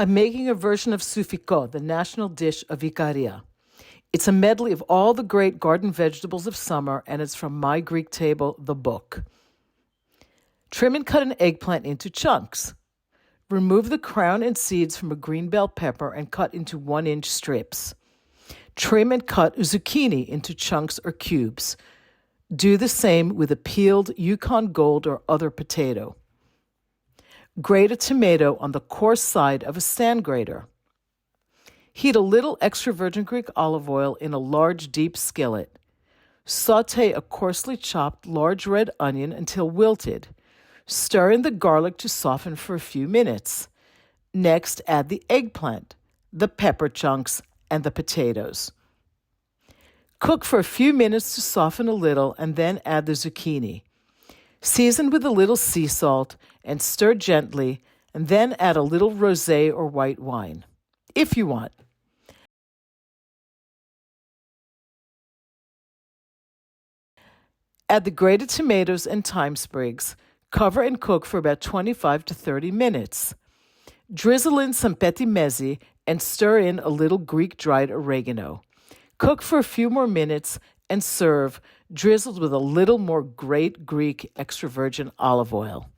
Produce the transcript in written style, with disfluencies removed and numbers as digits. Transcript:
I'm making a version of Soufico, the national dish of Ikaria. It's a medley of all the great garden vegetables of summer, and it's from My Greek Table, the book. Trim and cut an eggplant into chunks. Remove the crown and seeds from a green bell pepper and cut into 1-inch strips. Trim and cut zucchini into chunks or cubes. Do the same with a peeled Yukon Gold or other potato. Grate a tomato on the coarse side of a stand grater. Heat a little extra virgin Greek olive oil in a large deep skillet. Sauté a coarsely chopped large red onion until wilted. Stir in the garlic to soften for a few minutes. Next, add the eggplant, the pepper chunks, and the potatoes. Cook for a few minutes to soften a little and then add the zucchini. Season with a little sea salt and stir gently, and then add a little rosé or white wine, if you want. Add the grated tomatoes and thyme sprigs. Cover and cook for about 25 to 30 minutes. Drizzle in some petit mezzi and stir in a little Greek dried oregano. Cook for a few more minutes and serve, drizzled with a little more great Greek extra virgin olive oil.